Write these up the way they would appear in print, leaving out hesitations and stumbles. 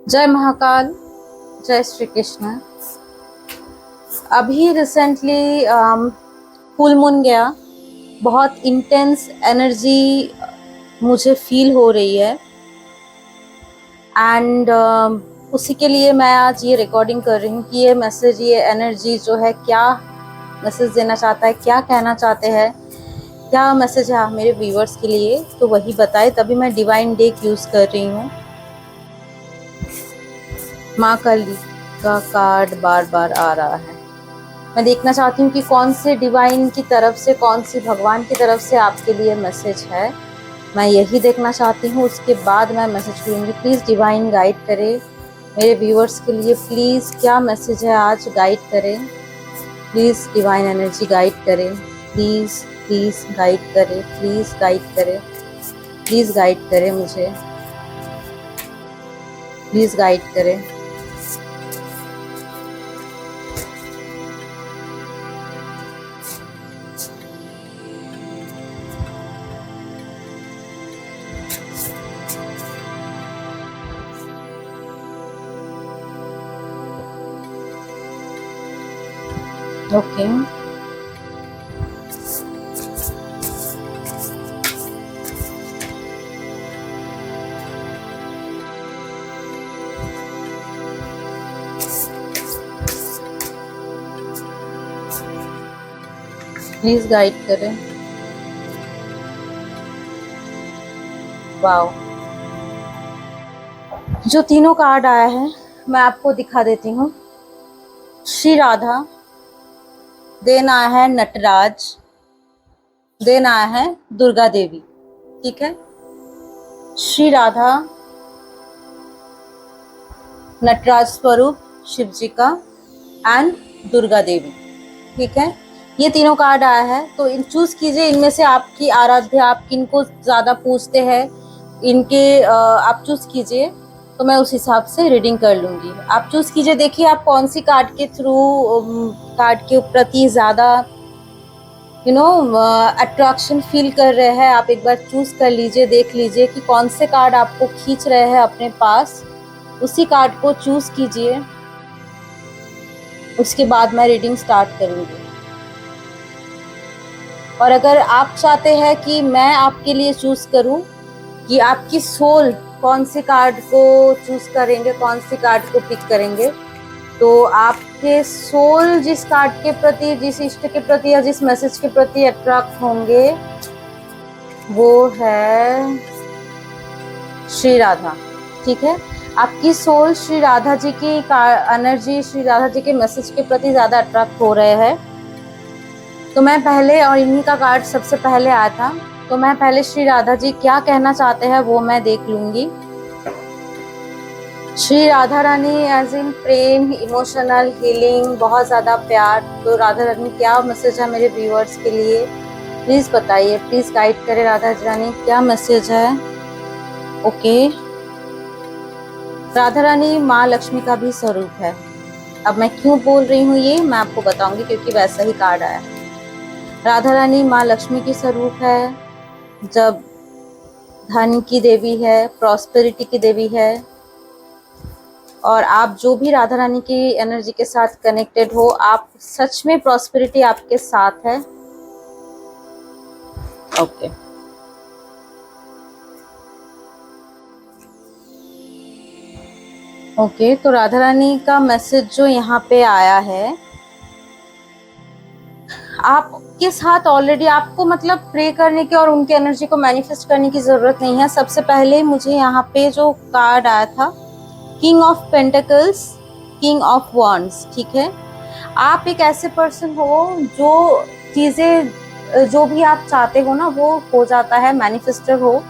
जय महाकाल, जय श्री कृष्ण। अभी रिसेंटली फुल मून गया। बहुत इंटेंस एनर्जी मुझे फील हो रही है एंड उसी के लिए मैं आज ये रिकॉर्डिंग कर रही हूँ कि ये मैसेज, ये एनर्जी जो है क्या मैसेज देना चाहता है, क्या कहना चाहते हैं, क्या मैसेज है मेरे व्यूअर्स के लिए, तो वही बताए। तभी मैं डिवाइन डेक यूज़ कर रही हूँ। माँ काली का कार्ड बार बार आ रहा है। मैं देखना चाहती हूँ कि कौन से डिवाइन की तरफ से, कौन सी भगवान की तरफ से आपके लिए मैसेज है। मैं यही देखना चाहती हूँ, उसके बाद मैं मैसेज करूँगी। प्लीज़ डिवाइन गाइड करें मेरे व्यूअर्स के लिए। प्लीज़ क्या मैसेज है आज, गाइड करें। प्लीज़ डिवाइन एनर्जी गाइड करें। प्लीज़ प्लीज़ गाइड करें, प्लीज़ गाइड करें, प्लीज़ गाइड करें मुझे, प्लीज़ गाइड करें। ओके, प्लीज़ गाइड करें। वाओ, जो तीनों कार्ड आया है मैं आपको दिखा देती हूँ। श्री राधा, देन आया है नटराज, देन आया है दुर्गा देवी। ठीक है, श्री राधा, नटराज स्वरूप शिव जी का, एंड दुर्गा देवी। ठीक है, ये तीनों कार्ड आया है। तो इन चूज कीजिए, इनमें से आपकी आराध्या, आप किनको ज्यादा पूछते हैं, इनके आप चूज कीजिए, तो मैं उस हिसाब से रीडिंग कर लूंगी। आप चूज कीजिए, देखिए आप कौन सी कार्ड के थ्रू, कार्ड के प्रति ज्यादा अट्रैक्शन फील कर रहे हैं। आप एक बार चूज कर लीजिए, देख लीजिए कि कौन से कार्ड आपको खींच रहे हैं अपने पास, उसी कार्ड को चूज कीजिए। उसके बाद मैं रीडिंग स्टार्ट करूंगी। और अगर आप चाहते हैं कि मैं आपके लिए चूज करूं कि आपकी सोल कौन से कार्ड को चूज करेंगे, कौन से कार्ड को पिक करेंगे, तो आपके सोल जिस कार्ड के प्रति, जिस इष्ट के प्रति या जिस मैसेज के प्रति अट्रैक्ट होंगे वो है श्री राधा। ठीक है, आपकी सोल श्री राधा जी की एनर्जी, श्री राधा जी के मैसेज के प्रति ज्यादा अट्रैक्ट हो रहे हैं। तो मैं पहले, और इन्हीं का कार्ड सबसे पहले आया था, तो मैं पहले श्री राधा जी क्या कहना चाहते हैं वो मैं देख लूंगी। श्री राधा रानी एज इन प्रेम, इमोशनल हीलिंग, बहुत ज़्यादा प्यार। तो राधा रानी क्या मैसेज है मेरे व्यूअर्स के लिए, प्लीज़ बताइए, प्लीज़ गाइड करें राधा रानी, क्या मैसेज है। ओके, राधा रानी माँ लक्ष्मी का भी स्वरूप है। अब मैं क्यों बोल रही हूँ ये मैं आपको बताऊंगी, क्योंकि वैसा ही कार्ड आया है। राधा रानी माँ लक्ष्मी की स्वरूप है, जब धन की देवी है, प्रॉस्पेरिटी की देवी है। और आप जो भी राधा रानी की एनर्जी के साथ कनेक्टेड हो, आप सच में प्रॉस्पेरिटी आपके साथ है। ओके, ओके, तो राधा रानी का मैसेज जो यहाँ पे आया है, आपके साथ ऑलरेडी, आपको मतलब प्रे करने की और उनकी एनर्जी को मैनिफेस्ट करने की जरूरत नहीं है। सबसे पहले मुझे यहाँ पे जो कार्ड आया था, king of pentacles, king of wands. ठीक है, आप एक ऐसे पर्सन हो जो चीजें, जो भी आप चाहते हो ना वो हो जाता है, मैनिफेस्टर हो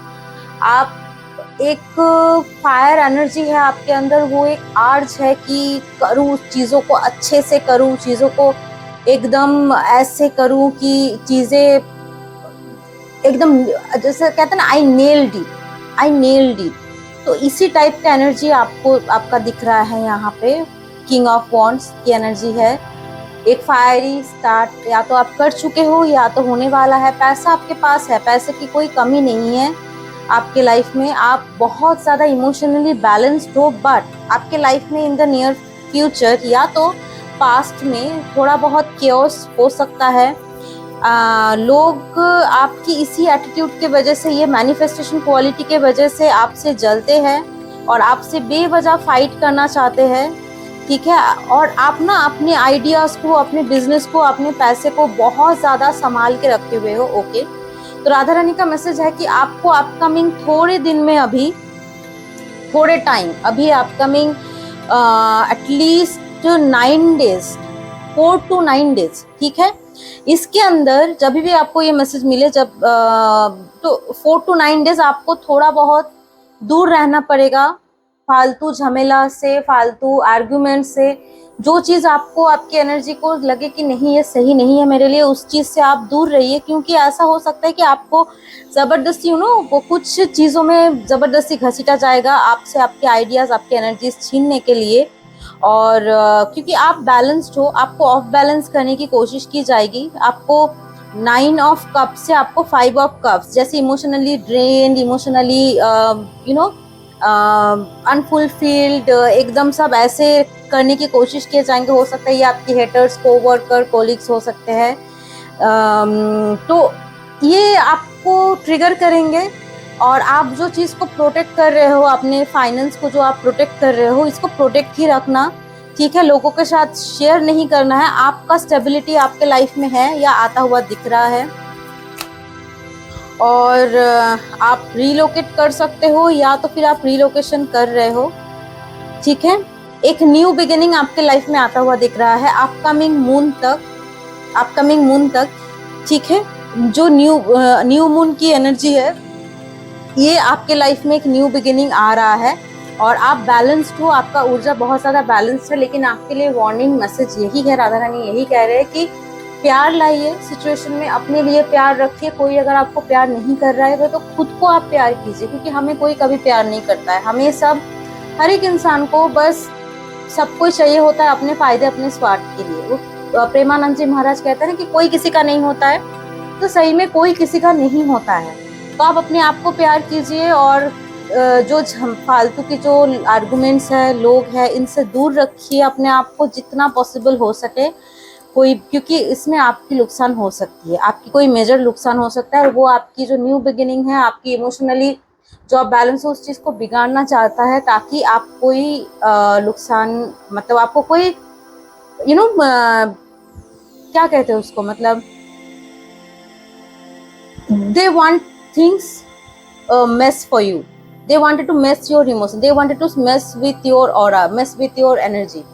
आप। एक फायर एनर्जी है आपके अंदर, वो एक आर्ज है कि करूँ चीजों को, अच्छे से करूँ चीजों को, एकदम ऐसे करूँ कि चीजें एकदम, जैसे कहते हैं ना, I nailed it, I nailed it. तो इसी टाइप का एनर्जी आपको, आपका दिख रहा है यहाँ पे। किंग ऑफ वॉन्ड्स की एनर्जी है, एक फायरी स्टार्ट, या तो आप कर चुके हो या तो होने वाला है। पैसा आपके पास है, पैसे की कोई कमी नहीं है। आपके लाइफ में आप बहुत ज़्यादा इमोशनली बैलेंस्ड हो, बट आपके लाइफ में इन द नियर फ्यूचर या तो पास्ट में थोड़ा बहुत केओस हो सकता है। लोग आपकी इसी एटीट्यूड के वजह से, ये मैनिफेस्टेशन क्वालिटी के वजह से आपसे जलते हैं और आपसे बेवजह फाइट करना चाहते हैं, ठीक है। और आप ना अपने आइडियाज को, अपने बिजनेस को, अपने पैसे को बहुत ज्यादा संभाल के रखे हुए हो। ओके, तो राधा रानी का मैसेज है कि आपको अपकमिंग थोड़े दिन में, अभी थोड़े टाइम, अभी upcoming at least 9 days, 4 to 9 days, ठीक है। इसके अंदर जब भी आपको ये मैसेज मिले, जब तो 4 to 9 डेज आपको थोड़ा बहुत दूर रहना पड़ेगा फालतू झमेला से, फालतू आर्ग्यूमेंट से। जो चीज़ आपको, आपकी एनर्जी को लगे कि नहीं ये सही नहीं है मेरे लिए, उस चीज़ से आप दूर रहिए, क्योंकि ऐसा हो सकता है कि आपको ज़बरदस्ती वो कुछ चीज़ों में ज़बरदस्ती घसीटा जाएगा आपसे, आपके आइडियाज़, आपकी एनर्जीज छीनने के लिए। और क्योंकि आप बैलेंस्ड हो, आपको ऑफ बैलेंस करने की कोशिश की जाएगी। आपको 9 ऑफ कप्स से आपको 5 ऑफ कप्स, जैसे इमोशनली ड्रेन्ड, इमोशनली अनफुलफिल्ड, एकदम सब ऐसे करने की कोशिश किए जाएंगे। हो सकता है ये आपके हेटर्स, कोवर्कर, कोलिग्स हो सकते हैं। तो ये आपको ट्रिगर करेंगे और आप जो चीज़ को प्रोटेक्ट कर रहे हो, अपने फाइनेंस को जो आप प्रोटेक्ट कर रहे हो, इसको प्रोटेक्ट ही रखना, ठीक है। लोगों के साथ शेयर नहीं करना है। आपका स्टेबिलिटी आपके लाइफ में है या आता हुआ दिख रहा है, और आप रीलोकेट कर सकते हो या तो फिर आप रीलोकेशन कर रहे हो, ठीक है। एक न्यू बिगिनिंग आपके लाइफ में आता हुआ दिख रहा है अपकमिंग मून तक, ठीक है। जो न्यू मून की एनर्जी है, ये आपके लाइफ में एक न्यू बिगिनिंग आ रहा है और आप बैलेंस्ड हो, आपका ऊर्जा बहुत ज्यादा बैलेंस्ड है। लेकिन आपके लिए वार्निंग मैसेज यही है, राधा रानी यही कह रहे हैं कि प्यार लाइए सिचुएशन में, अपने लिए प्यार रखिए। कोई अगर आपको प्यार नहीं कर रहा है तो खुद को आप प्यार कीजिए, क्योंकि हमें कोई कभी प्यार नहीं करता है। हमें सब, हर एक इंसान को बस सबको चाहिए होता है अपने फायदे, अपने स्वार्थ के लिए। वो प्रेमानंद जी महाराज कहते हैं ना कि कोई किसी का नहीं होता है, तो सही में कोई किसी का नहीं होता है। तो आप अपने आप को प्यार कीजिए और जो फालतू की जो आर्गुमेंट्स है, लोग हैं, इनसे दूर रखिए अपने आप को जितना पॉसिबल हो सके। क्योंकि इसमें आपकी नुकसान हो सकती है, आपकी कोई मेजर नुकसान हो सकता है, और वो आपकी जो न्यू बिगिनिंग है, आपकी इमोशनली जो आप बैलेंस हो, उस चीज़ को बिगाड़ना चाहता है, ताकि आप कोई नुकसान, मतलब आपको कोई क्या कहते हैं उसको, मतलब they want things mess for you, they wanted to mess your emotion, they wanted to mess with your aura, mess with your energy।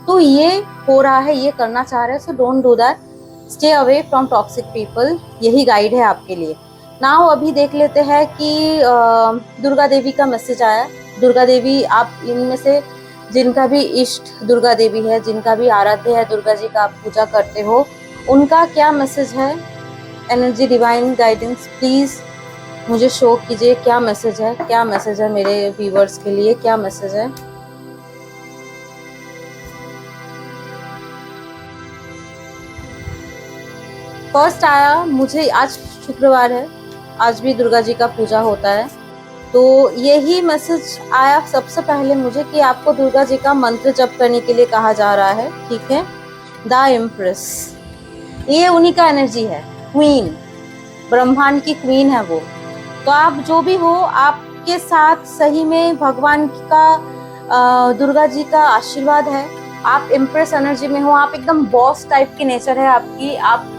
तो ये हो रहा है, ये करना चाह रहे हैं, so don't do that, stay away from toxic people. यही गाइड है आपके लिए। नाउ अभी देख लेते हैं कि दुर्गा देवी का मैसेज आया। दुर्गा देवी, आप इनमें से जिनका भी इष्ट दुर्गा देवी है, जिनका भी आराध्य है दुर्गा जी का, आप पूजा करते हो, उनका क्या मैसेज है? एनर्जी डिवाइन गाइडेंस प्लीज मुझे शो कीजिए, क्या मैसेज है, क्या मैसेज है मेरे व्यूवर्स के लिए, क्या मैसेज है? फर्स्ट आया मुझे, आज शुक्रवार है, आज भी दुर्गा जी का पूजा होता है, तो यही मैसेज आया सबसे पहले मुझे कि आपको दुर्गा जी का मंत्र जप करने के लिए कहा जा रहा है, ठीक है। द एम्प्रेस, ये उन्हीं का एनर्जी है, क्वीन, ब्रह्मांड की क्वीन है वो। तो आप जो भी हो, आपके साथ सही में भगवान का, दुर्गा जी का आशीर्वाद है। आप इम्प्रेस एनर्जी में हो, आप एकदम बॉस टाइप की नेचर है आपकी, आप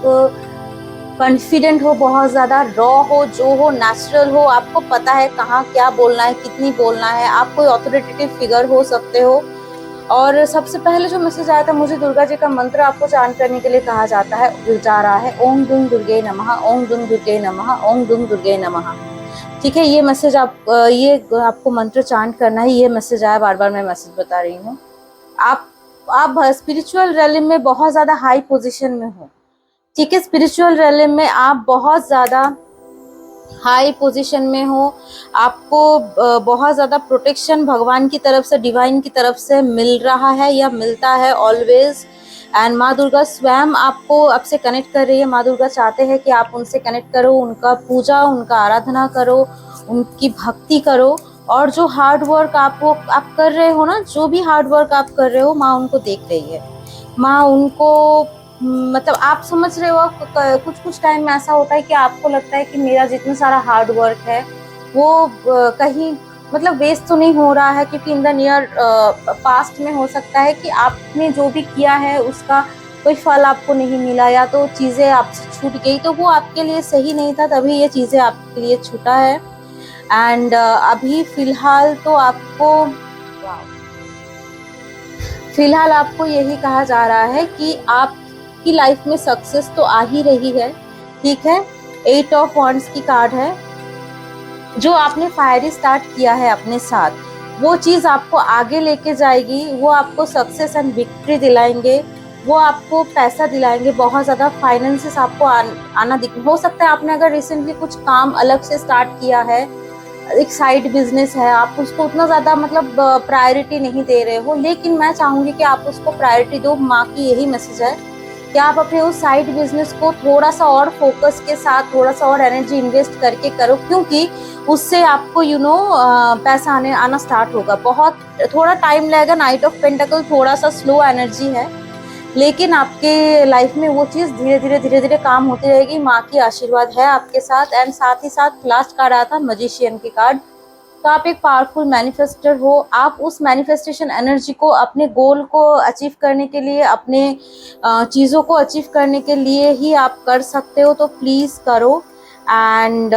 कॉन्फिडेंट हो, बहुत ज़्यादा रॉ हो, जो हो नेचुरल हो, आपको पता है कहाँ क्या बोलना है, कितनी बोलना है, आप कोई ऑथोरिटेटिव फिगर हो सकते हो। और सबसे पहले जो मैसेज आया था मुझे, दुर्गा जी का मंत्र आपको चांट करने के लिए कहा जाता है, जा रहा है, ओम दुम दुर्गे नमः, ओम दुम दुर्गे नमः, ओम दुम दुर्गे नमः, ठीक है। ये मैसेज ये आपको मंत्र चांट करना है, ये मैसेज आया, बार बार मैं मैसेज बता रही हूँ। आप स्पिरिचुअल रैली में बहुत ज़्यादा हाई पोजीशन में हो, ठीक है। स्पिरिचुअल रैली में आप बहुत ज़्यादा हाई पोजीशन में हो, आपको बहुत ज़्यादा प्रोटेक्शन भगवान की तरफ से, डिवाइन की तरफ से मिल रहा है या मिलता है ऑलवेज। एंड माँ दुर्गा स्वयं आपको आपसे कनेक्ट कर रही है। माँ दुर्गा चाहते हैं कि आप उनसे कनेक्ट करो, उनका पूजा, उनका आराधना करो, उनकी भक्ति करो, और जो हार्ड वर्क आप कर रहे हो ना, जो भी हार्ड वर्क आप कर रहे हो, माँ उनको देख रही है। माँ उनको मतलब आप समझ रहे हो, कुछ कुछ टाइम में ऐसा होता है कि आपको लगता है कि मेरा जितना सारा हार्ड वर्क है वो कहीं मतलब वेस्ट तो नहीं हो रहा है, क्योंकि इन द नियर पास्ट में हो सकता है कि आपने जो भी किया है उसका कोई फल आपको नहीं मिला, या तो चीज़ें आपसे छूट गई, तो वो आपके लिए सही नहीं था, तभी ये चीज़ें आपके लिए छूटा है। एंड अभी फिलहाल आपको यही कहा जा रहा है कि आपकी लाइफ में सक्सेस तो आ ही रही है, ठीक है। 8 ऑफ वॉन्ड्स की कार्ड है। जो आपने फायरी स्टार्ट किया है अपने साथ, वो चीज़ आपको आगे लेके जाएगी, वो आपको सक्सेस एंड विक्ट्री दिलाएंगे, वो आपको पैसा दिलाएंगे, बहुत ज़्यादा फाइनेंसेस आपको आना हो सकता है। आपने अगर रिसेंटली कुछ काम अलग से स्टार्ट किया है, एक साइड बिजनेस है, आप उसको उतना ज़्यादा मतलब प्रायोरिटी नहीं दे रहे हो, लेकिन मैं चाहूँगी कि आप उसको प्रायोरिटी दो। माँ की यही मैसेज है कि आप अपने उस साइड बिजनेस को थोड़ा सा और फोकस के साथ, थोड़ा सा और एनर्जी इन्वेस्ट करके करो, क्योंकि उससे आपको पैसा आना स्टार्ट होगा। बहुत थोड़ा टाइम लगेगा। नाइट ऑफ पेंटाकल थोड़ा सा स्लो एनर्जी है, लेकिन आपके लाइफ में वो चीज़ धीरे धीरे काम होती रहेगी। माँ की आशीर्वाद है आपके साथ। एंड साथ ही साथ लास्ट कार्ड आया था मैजिशियन की कार्ड। तो आप एक पावरफुल मैनिफेस्टर हो। आप उस मैनिफेस्टेशन एनर्जी को अपने गोल को अचीव करने के लिए, अपने चीज़ों को अचीव करने के लिए ही आप कर सकते हो, तो प्लीज़ करो। एंड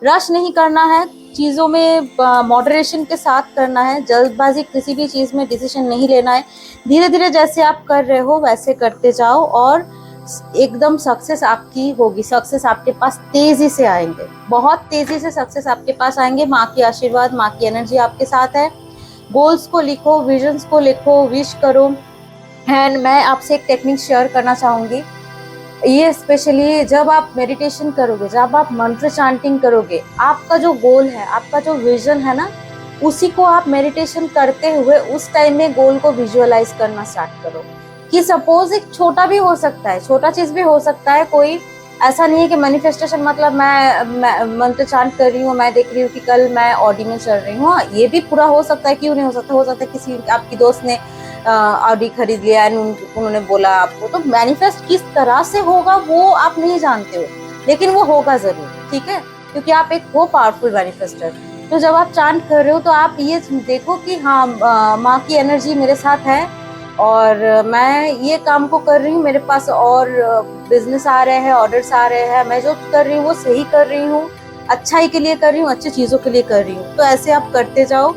रश नहीं करना है, चीज़ों में मॉडरेशन के साथ करना है। जल्दबाजी किसी भी चीज़ में डिसीजन नहीं लेना है। धीरे धीरे जैसे आप कर रहे हो वैसे करते जाओ, और एकदम सक्सेस आपकी होगी। सक्सेस आपके पास तेजी से आएंगे, बहुत तेजी से सक्सेस आपके पास आएंगे। माँ की आशीर्वाद, माँ की एनर्जी आपके साथ है। गोल्स को लिखो, विजन्स को लिखो, विश करो। एंड मैं आपसे एक टेक्निक शेयर करना चाहूँगी। ये स्पेशली जब आप मेडिटेशन करोगे, जब आप मंत्र चांटिंग करोगे, आपका जो गोल है, आपका जो विजन है ना, उसी को आप मेडिटेशन करते हुए उस टाइम में गोल को विजुअलाइज करना स्टार्ट करो। कि सपोज एक छोटा भी हो सकता है, छोटा चीज भी हो सकता है, कोई ऐसा नहीं है कि मैनिफेस्टेशन मतलब मैं मंत्र चांट कर रही हूँ, मैं देख रही हूँ कि कल मैं ऑडी में चल रही हूँ। ये भी पूरा हो सकता है, क्यों नहीं हो सकता। हो सकता है किसी आपकी दोस्त ने ऑडी खरीद लिया एंड उन्होंने बोला आपको, तो मैनिफेस्ट किस तरह से होगा वो आप नहीं जानते हो, लेकिन वो होगा जरूर, ठीक है, क्योंकि आप एक हो पावरफुल मैनिफेस्टर। तो जब आप चांट कर रहे हो तो आप ये देखो कि हाँ, माँ की एनर्जी मेरे साथ है, और मैं ये काम को कर रही हूँ, मेरे पास और बिजनेस आ रहे हैं, ऑर्डर्स आ रहे हैं, मैं जो कर रही हूँ वो सही कर रही हूँ, अच्छाई के लिए कर रही हूँ, अच्छी चीज़ों के लिए कर रही हूँ। तो ऐसे आप करते जाओ,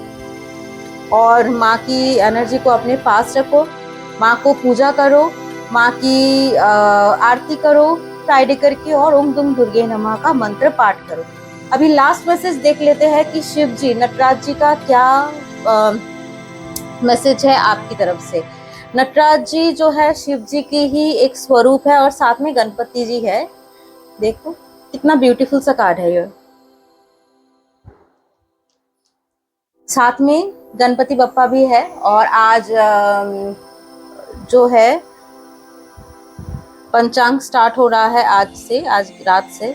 और माँ की एनर्जी को अपने पास रखो, माँ को पूजा करो, माँ की आरती करो फ्राइडे करके, और ओम दुम दुर्गे नमः का मंत्र पाठ करो। अभी लास्ट मैसेज देख लेते हैं कि शिव जी, नटराज जी का क्या मैसेज है आपकी तरफ से। नटराज जी जो है शिव जी की ही एक स्वरूप है, और साथ में गणपति जी है। देखो कितना ब्यूटीफुल सा कार्ड है ये। साथ में गणपति बप्पा भी है, और आज जो है पंचांग स्टार्ट हो रहा है आज से, आज रात से,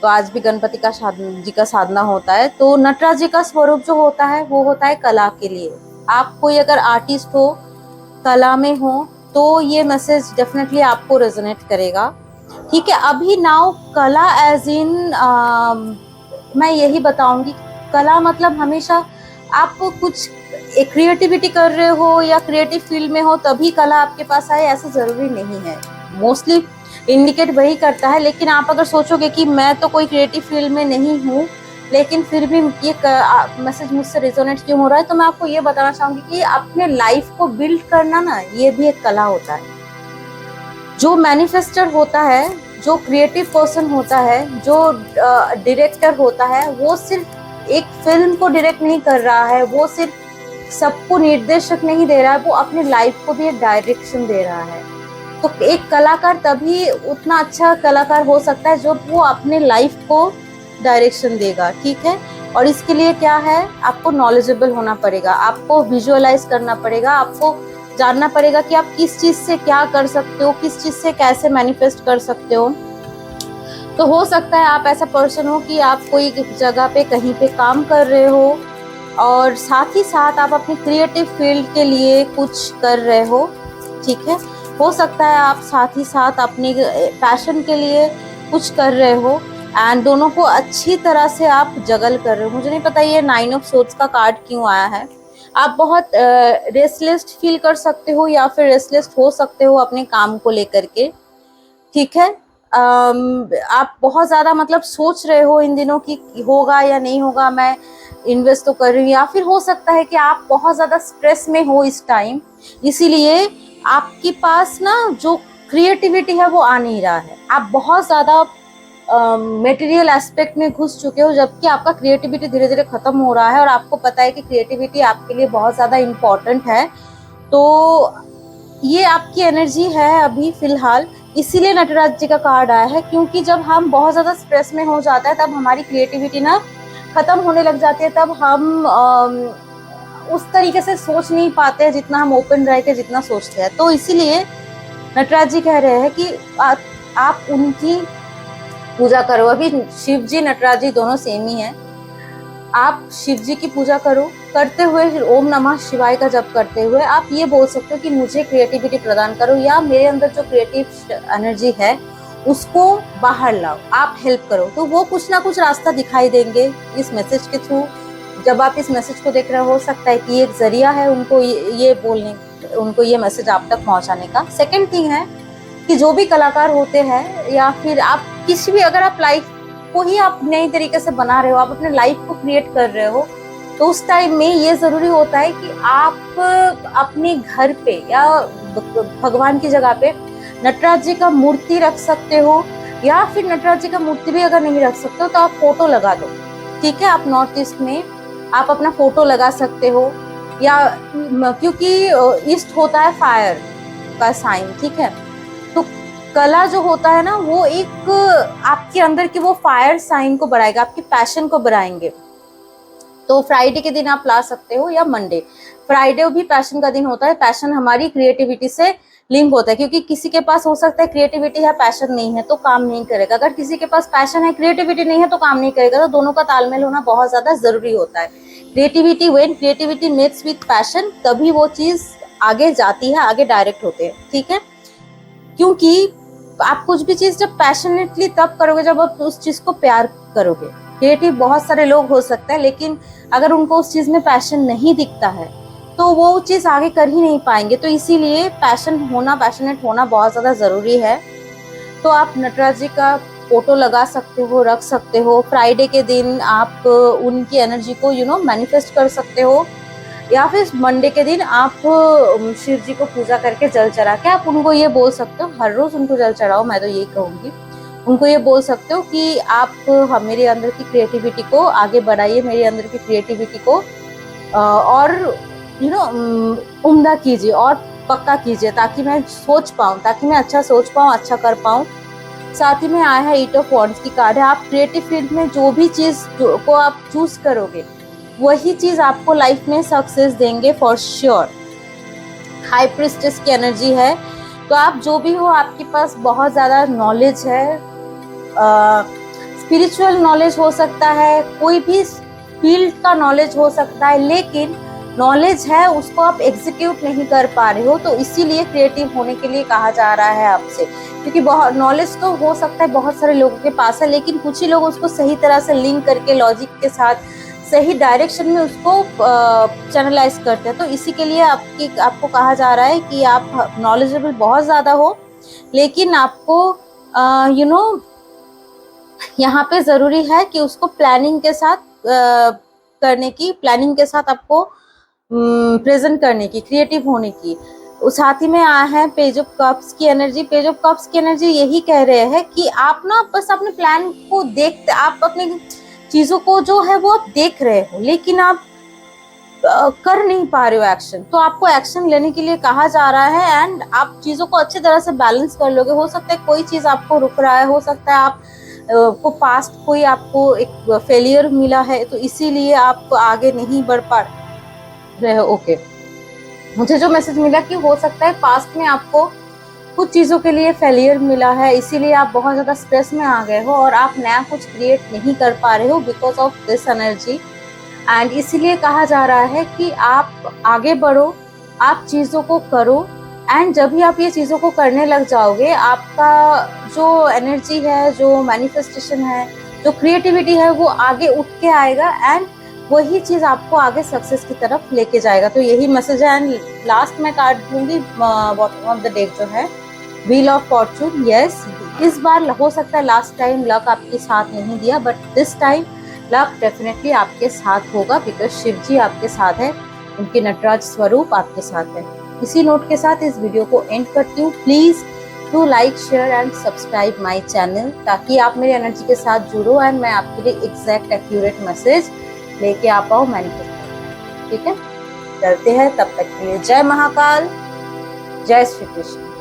तो आज भी गणपति जी का साधना होता है। तो नटराज जी का स्वरूप जो होता है वो होता है कला के लिए। आप कोई अगर आर्टिस्ट हो, कला में हो, तो ये मैसेज डेफिनेटली आपको रेजोनेट करेगा, ठीक है। अभी नाउ कला एज इन मैं यही बताऊंगी, कला मतलब हमेशा आप कुछ एक क्रिएटिविटी कर रहे हो या क्रिएटिव फील्ड में हो तभी कला आपके पास आए, ऐसा जरूरी नहीं है। मोस्टली इंडिकेट वही करता है, लेकिन आप अगर सोचोगे कि मैं तो कोई क्रिएटिव फील्ड में नहीं हूँ, लेकिन फिर भी ये मैसेज मुझसे रिजोनेट क्यों हो रहा है, तो मैं आपको ये बताना चाहूंगी कि अपने लाइफ को बिल्ड करना ना, ये भी एक कला होता है। जो मैनिफेस्टर होता है, जो क्रिएटिव पर्सन होता है, जो डायरेक्टर होता है, वो सिर्फ एक फिल्म को डायरेक्ट नहीं कर रहा है, वो सिर्फ सबको निर्देशक नहीं दे रहा है, वो अपने लाइफ को भी एक डायरेक्शन दे रहा है। तो एक कलाकार तभी उतना अच्छा कलाकार हो सकता है जब वो अपने लाइफ को डायरेक्शन देगा, ठीक है। और इसके लिए क्या है, आपको नॉलेजेबल होना पड़ेगा, आपको विजुअलाइज करना पड़ेगा, आपको जानना पड़ेगा कि आप किस चीज से क्या कर सकते हो, किस चीज से कैसे मैनिफेस्ट कर सकते हो। तो हो सकता है आप ऐसा पर्सन हो कि आप कोई जगह पे कहीं पे काम कर रहे हो और साथ ही साथ आप अपनी क्रिएटिव फील्ड के लिए कुछ कर रहे हो, ठीक है। हो सकता है आप साथ ही साथ अपने पैशन के लिए कुछ कर रहे हो एंड दोनों को अच्छी तरह से आप जगल कर रहे हो। मुझे नहीं पता ये 9 ऑफ सोर्ड्स का कार्ड क्यों आया है। आप बहुत रेस्टलेस फील कर सकते हो या फिर रेस्टलेस हो सकते हो अपने काम को लेकर के, ठीक है। आप बहुत ज़्यादा मतलब सोच रहे हो इन दिनों कि होगा या नहीं होगा, मैं इन्वेस्ट तो कर रही हूँ, या फिर हो सकता है कि आप बहुत ज़्यादा स्ट्रेस में हो इस टाइम, इसीलिए आपके पास ना जो क्रिएटिविटी है वो आ नहीं रहा है। आप बहुत ज़्यादा मटेरियल एस्पेक्ट में घुस चुके हो, जबकि आपका क्रिएटिविटी धीरे धीरे खत्म हो रहा है और आपको पता है कि क्रिएटिविटी आपके लिए बहुत ज़्यादा इम्पोर्टेंट है। तो ये आपकी एनर्जी है अभी फिलहाल, इसीलिए नटराज जी का कार्ड आया है, क्योंकि जब हम बहुत ज़्यादा स्ट्रेस में हो जाता है तब हमारी क्रिएटिविटी ना खत्म होने लग जाती है। तब हम उस तरीके से सोच नहीं पाते हैं जितना हम ओपन रह के जितना सोचते हैं। तो इसीलिए नटराज जी कह रहे हैं कि आप उनकी पूजा करो। अभी शिव जी नटराज जी दोनों सेम ही हैं। आप शिव जी की पूजा करो, करते हुए ओम नमः शिवाय का जप करते हुए आप ये बोल सकते हो कि मुझे क्रिएटिविटी प्रदान करो, या मेरे अंदर जो क्रिएटिव एनर्जी है उसको बाहर लाओ, आप हेल्प करो। तो वो कुछ ना कुछ रास्ता दिखाई देंगे इस मैसेज के थ्रू। जब आप इस मैसेज को देख रहे हो सकता है कि एक जरिया है उनको ये बोलने, उनको ये मैसेज आप तक पहुंचाने का। सेकेंड थिंग है कि जो भी कलाकार होते हैं या फिर आप किसी भी, अगर आप लाइफ को ही आप नई तरीके से बना रहे हो, आप अपने लाइफ को क्रिएट कर रहे हो, तो उस टाइम में ये जरूरी होता है कि आप अपने घर पे या भगवान की जगह पे नटराज जी का मूर्ति रख सकते हो, या फिर नटराज जी का मूर्ति भी अगर नहीं रख सकते हो तो आप फोटो लगा दो, ठीक है। आप नॉर्थ ईस्ट में आप अपना फोटो लगा सकते हो, या क्योंकि ईस्ट होता है फायर का साइन, ठीक है। तो कला जो होता है ना वो एक आपके अंदर की वो फायर साइन को बढ़ाएगा, आपके पैशन को बढ़ाएंगे। तो फ्राइडे के दिन आप ला सकते हो या मंडे। फ्राइडे भी पैशन का दिन होता है। पैशन हमारी क्रिएटिविटी से लिंक होता है, क्योंकि किसी के पास हो सकता है क्रिएटिविटी है पैशन नहीं है तो काम नहीं करेगा। अगर किसी के पास पैशन है क्रिएटिविटी नहीं है तो काम नहीं करेगा। तो दोनों का तालमेल होना बहुत ज्यादा जरूरी होता है। Creativity when creativity meets with passion, तभी वो चीज आगे जाती है, आगे डायरेक्ट होते हैं, ठीक है। क्योंकि आप कुछ भी चीज जब पैशनेटली तब करोगे जब आप उस चीज को प्यार करोगे। क्रिएटिव बहुत सारे लोग हो सकते हैं, लेकिन अगर उनको उस चीज में पैशन नहीं दिखता है तो वो चीज आगे कर ही नहीं पाएंगे। तो इसीलिए पैशन होना, पैशनेट होना बहुत ज्यादा जरूरी है। तो आप नटराज जी का फोटो लगा सकते हो, रख सकते हो। फ्राइडे के दिन आप उनकी एनर्जी को मैनिफेस्ट कर सकते हो, या फिर मंडे के दिन आप शिव जी को पूजा करके जल चढ़ा के आप उनको ये बोल सकते हो, हर रोज उनको जल चढ़ाओ, मैं तो यही कहूंगी। उनको ये बोल सकते हो कि आप मेरे अंदर की क्रिएटिविटी को आगे बढ़ाइए, मेरे अंदर की क्रिएटिविटी को और उम्दा कीजिए और पक्का कीजिए, ताकि मैं सोच पाऊँ, ताकि मैं अच्छा सोच पाऊँ, अच्छा कर पाऊँ। साथ ही में आया है 8 ऑफ वॉन्ड्स की कार्ड है। आप क्रिएटिव फील्ड में जो भी चीज को आप चूज करोगे वही चीज आपको लाइफ में सक्सेस देंगे फॉर श्योर। हाई प्रिस्टेस की एनर्जी है। तो आप जो भी हो, आपके पास बहुत ज्यादा नॉलेज है, स्पिरिचुअल नॉलेज हो सकता है, कोई भी फील्ड का नॉलेज हो सकता है, लेकिन नॉलेज है उसको आप एग्जीक्यूट नहीं कर पा रहे हो। तो इसीलिए क्रिएटिव होने के लिए कहा जा रहा है आपसे, क्योंकि बहुत नॉलेज तो हो सकता है बहुत सारे लोगों के पास है, लेकिन कुछ ही लोग उसको सही तरह से लिंक करके लॉजिक के साथ सही डायरेक्शन में उसको चैनलाइज करते हैं। तो इसी के लिए आपको कहा जा रहा है कि आप नॉलेजेबल बहुत ज्यादा हो, लेकिन आपको यहाँ पे जरूरी है कि उसको प्लानिंग के साथ प्लानिंग के साथ आपको प्रेजेंट करने की, क्रिएटिव होने की। साथ ही में आया है पेज ऑफ कप्स की एनर्जी। पेज ऑफ कप्स की एनर्जी यही कह रहे हैं कि आप ना बस अपने प्लान को देखते, आप अपने चीजों को जो है वो आप देख रहे हो, लेकिन आप कर नहीं पा रहे हो एक्शन। तो आपको एक्शन लेने के लिए कहा जा रहा है एंड आप चीजों को अच्छी तरह से बैलेंस कर लोगे। हो सकता है कोई चीज आपको रुक रहा है, हो सकता है आप को पास्ट कोई आपको एक फेलियर मिला है, तो इसीलिए आप आगे नहीं बढ़ पा रहे हो। ओके, मुझे जो मैसेज मिला कि हो सकता है पास्ट में आपको कुछ चीज़ों के लिए फेलियर मिला है, इसीलिए आप बहुत ज़्यादा स्ट्रेस में आ गए हो और आप नया कुछ क्रिएट नहीं कर पा रहे हो because of this energy. And इसीलिए कहा जा रहा है कि आप आगे बढ़ो, आप चीज़ों को करो, एंड जब भी आप ये चीज़ों को करने लग जाओगे, आपका जो एनर्जी है, जो मैनिफेस्टेशन है, जो क्रिएटिविटी है, वो आगे उठ के आएगा एंड वही चीज़ आपको आगे सक्सेस की तरफ लेके जाएगा। तो यही मैसेज है। एंड लास्ट में कार्ड दूंगी बॉटम ऑफ द डेक जो है व्हील ऑफ फॉर्चून। यस, इस बार हो सकता है लास्ट टाइम लक आपके साथ नहीं दिया, but this time luck definitely आपके साथ होगा बिकॉज शिव जी आपके साथ है, उनके नटराज स्वरूप आपके साथ है। इसी नोट के साथ इस वीडियो को एंड करती हूँ। Please do like, share and subscribe my channel ताकि आप मेरी एनर्जी के साथ जुड़ो एंड मैं आपके लिए एग्जैक्ट एक्यूरेट मैसेज लेके आ पाऊँ मैनिफेस्ट। ठीक है, चलते हैं, तब तक के लिए जय महाकाल, जय श्री कृष्ण।